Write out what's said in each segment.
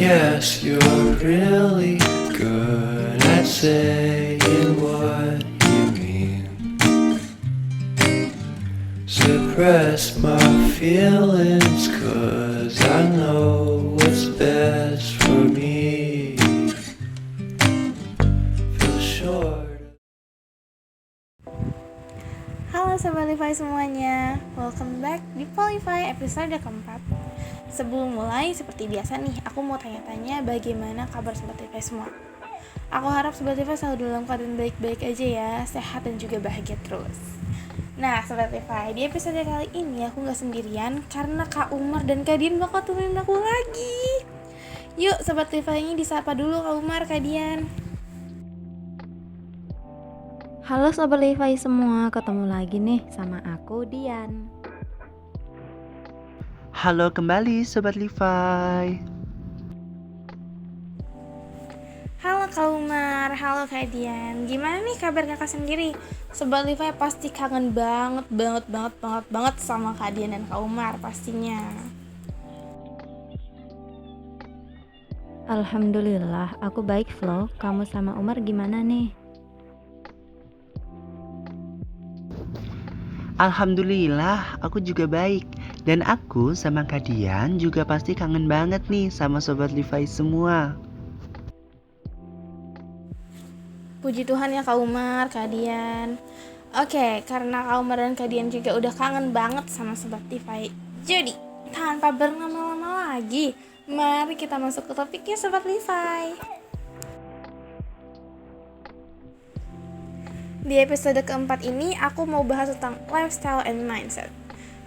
guess you're really good at saying what you mean. Suppress my feelings, 'cause I know what's best for me. Feel short. Halo Sobat Livai semuanya, welcome back di Polify episode keempat. Sebelum mulai, seperti biasa nih, aku mau tanya-tanya bagaimana kabar Sobat Livai semua. Aku harap Sobat Livai selalu dalam keadaan baik-baik aja ya, sehat dan juga bahagia terus. Nah Sobat Livai, di episode kali ini aku gak sendirian karena Kak Umar dan Kak Dian bakal temenin aku lagi. Yuk Sobat Livai, ini disapa dulu Kak Umar, Kak Dian. Halo Sobat Levi semua, ketemu lagi nih sama aku Dian. Halo kembali Sobat Levi. Halo Kak Umar, halo Kak Dian. Gimana nih kabar kakak sendiri? Sobat Levi pasti kangen banget sama Kak Dian dan Kak Umar pastinya. Alhamdulillah, aku baik Flo. Kamu sama Umar gimana nih? Alhamdulillah, aku juga baik. Dan aku sama Kak Dian juga pasti kangen banget nih sama Sobat Levi semua. Puji Tuhan ya Kak Umar, Kak Dian. Oke, karena Kak Umar dan Kak Dian juga udah kangen banget sama Sobat Levi, jadi tanpa berlama-lama lagi, mari kita masuk ke topiknya Sobat Levi. Di episode keempat ini, aku mau bahas tentang lifestyle and mindset.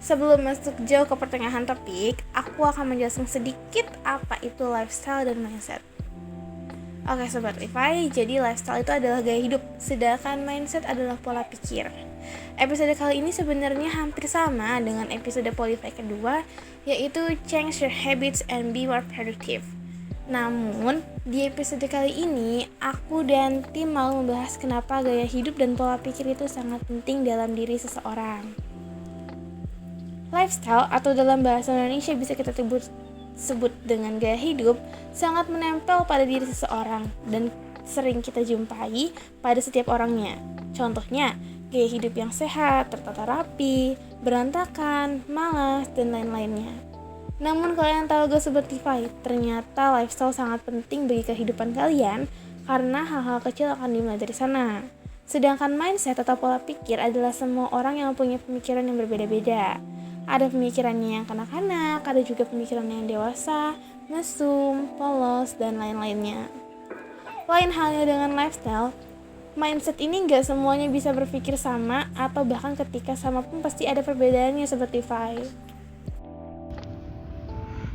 Sebelum masuk jauh ke pertengahan topik, aku akan menjelaskan sedikit apa itu lifestyle dan mindset. Oke Sobat Levi, jadi lifestyle itu adalah gaya hidup, sedangkan mindset adalah pola pikir. Episode kali ini sebenarnya hampir sama dengan episode Polify kedua, yaitu Change Your Habits and Be More Productive. Namun, di episode kali ini, aku dan tim mau membahas kenapa gaya hidup dan pola pikir itu sangat penting dalam diri seseorang. Lifestyle atau dalam bahasa Indonesia bisa kita sebut dengan gaya hidup sangat menempel pada diri seseorang dan sering kita jumpai pada setiap orangnya. Contohnya, gaya hidup yang sehat, tertata rapi, berantakan, malas, dan lain-lainnya. Namun kalian tahu gak Sobat Levi, ternyata lifestyle sangat penting bagi kehidupan kalian karena hal-hal kecil akan dimulai dari sana. Sedangkan mindset atau pola pikir adalah semua orang yang punya pemikiran yang berbeda-beda. Ada pemikirannya yang kanak-kanak, ada juga pemikirannya yang dewasa, mesum, polos, dan lain-lainnya. Lain halnya dengan lifestyle, mindset ini gak semuanya bisa berpikir sama atau bahkan ketika sama pun pasti ada perbedaannya Sobat Levi.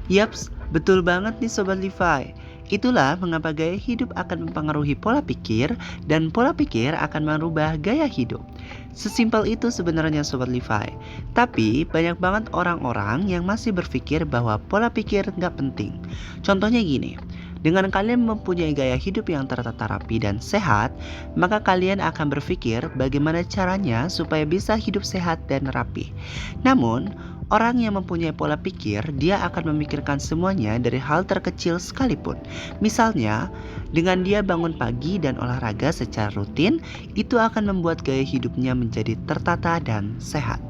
Yaps, betul banget nih Sobat Levi. Itulah mengapa gaya hidup akan mempengaruhi pola pikir dan pola pikir akan merubah gaya hidup. Sesimpel itu sebenarnya Sobat Levi. Tapi banyak banget orang-orang yang masih berpikir bahwa pola pikir nggak penting. Contohnya gini, dengan kalian mempunyai gaya hidup yang tertata rapi dan sehat, maka kalian akan berpikir bagaimana caranya supaya bisa hidup sehat dan rapi. Namun, orang yang mempunyai pola pikir, dia akan memikirkan semuanya dari hal terkecil sekalipun. Misalnya, dengan dia bangun pagi dan olahraga secara rutin, itu akan membuat gaya hidupnya menjadi tertata dan sehat.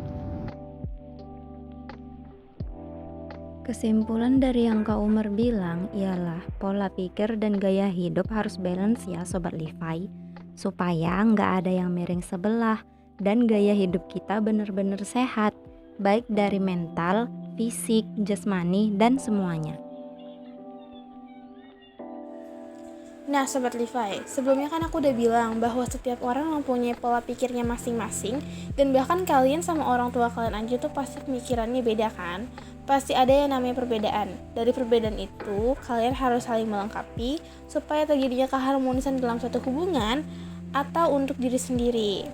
Kesimpulan dari yang Kak Umar bilang ialah pola pikir dan gaya hidup harus balance ya Sobat Levi, supaya nggak ada yang miring sebelah dan gaya hidup kita benar-benar sehat, baik dari mental, fisik, jasmani, dan semuanya. Nah Sobat Levi, sebelumnya kan aku udah bilang bahwa setiap orang mempunyai pola pikirnya masing-masing, dan bahkan kalian sama orang tua kalian aja tuh pasti pemikirannya beda kan? Pasti ada yang namanya perbedaan. Dari perbedaan itu, kalian harus saling melengkapi supaya terjadinya keharmonisan dalam suatu hubungan atau untuk diri sendiri.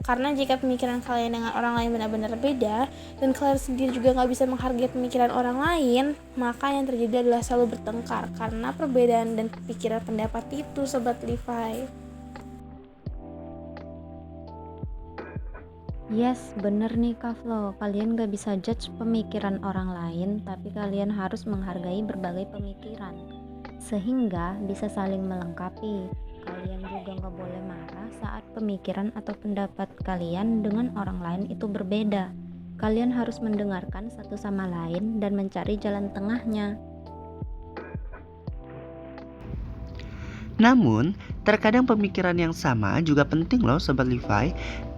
Karena jika pemikiran kalian dengan orang lain benar-benar beda dan kalian sendiri juga gak bisa menghargai pemikiran orang lain, maka yang terjadi adalah selalu bertengkar karena perbedaan dan pikiran pendapat itu Sobat Levi. Yes, bener nih Kak Flo, kalian gak bisa judge pemikiran orang lain, tapi kalian harus menghargai berbagai pemikiran. sehingga bisa saling melengkapi. Kalian juga nggak boleh marah saat pemikiran atau pendapat kalian dengan orang lain itu berbeda. Kalian harus mendengarkan satu sama lain dan mencari jalan tengahnya. Namun, terkadang pemikiran yang sama juga penting loh Sobat Levi.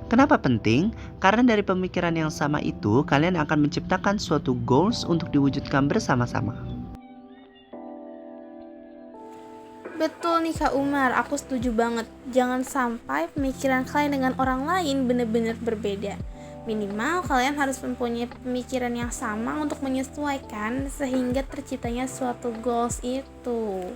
Kenapa penting? Karena dari pemikiran yang sama itu, kalian akan menciptakan suatu goals untuk diwujudkan bersama-sama. Betul nih Kak Umar, aku setuju banget. Jangan sampai pemikiran kalian dengan orang lain benar-benar berbeda. Minimal kalian harus mempunyai pemikiran yang sama untuk menyesuaikan sehingga terciptanya suatu goals itu.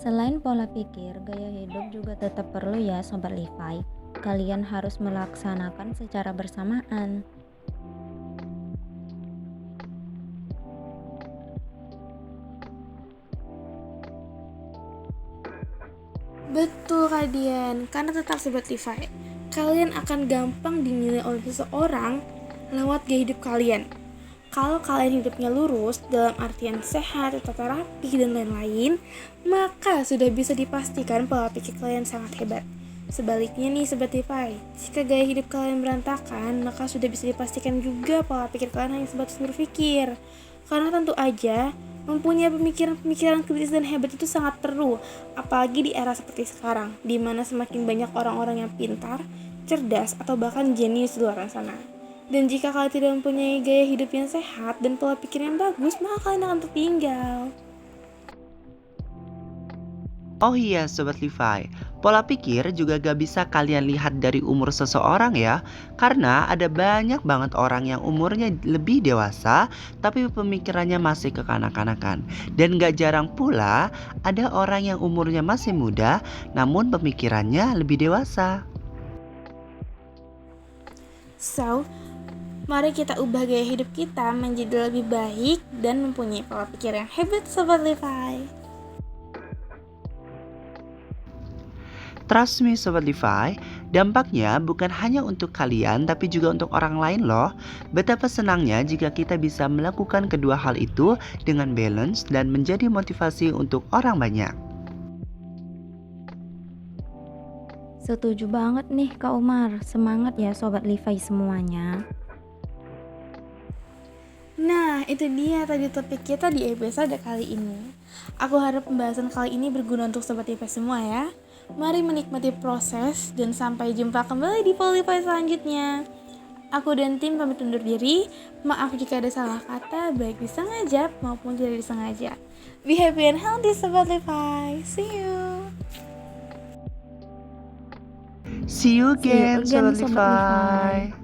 Selain pola pikir, gaya hidup juga tetap perlu ya Sobat Levi. Kalian harus melaksanakan secara bersamaan. Betul Kak Dian, karena tetap Sobat Levi, kalian akan gampang dinilai oleh seseorang lewat gaya hidup kalian. Kalau kalian hidupnya lurus, dalam artian sehat, tata rapi, dan lain-lain, maka sudah bisa dipastikan pola pikir kalian sangat hebat. Sebaliknya nih Sobat Levi, jika gaya hidup kalian berantakan, maka sudah bisa dipastikan juga pola pikir kalian hanya sebatas berpikir. Karena tentu aja, mempunyai pemikiran-pemikiran kritis dan hebat itu sangat perlu, apalagi di era seperti sekarang, di mana semakin banyak orang-orang yang pintar, cerdas, atau bahkan jenius di luar sana. Dan jika kalian tidak mempunyai gaya hidup yang sehat dan pola pikir yang bagus, maka kalian akan tertinggal. Oh iya Sobat Levi, pola pikir juga gak bisa kalian lihat dari umur seseorang ya. Karena ada banyak banget orang yang umurnya lebih dewasa tapi pemikirannya masih kekanak-kanakan. Dan gak jarang pula ada orang yang umurnya masih muda namun pemikirannya lebih dewasa. So, mari kita ubah gaya hidup kita menjadi lebih baik dan mempunyai pola pikir yang hebat Sobat Levi. Trust me Sobat Levi, dampaknya bukan hanya untuk kalian tapi juga untuk orang lain loh. Betapa senangnya jika kita bisa melakukan kedua hal itu dengan balance dan menjadi motivasi untuk orang banyak. Setuju banget nih Kak Umar, semangat ya Sobat Levi semuanya. Nah, itu dia tadi topik kita di episode kali ini. Aku harap pembahasan kali ini berguna untuk Sobat Levi semua ya. Mari menikmati proses dan sampai jumpa kembali di Pola Levi selanjutnya. Aku dan tim pamit undur diri. Maaf jika ada salah kata, baik disengaja maupun tidak disengaja. Be happy and healthy Sobat Levi. See you. See you again, See you again, Sobat Sobat Levi. Levi.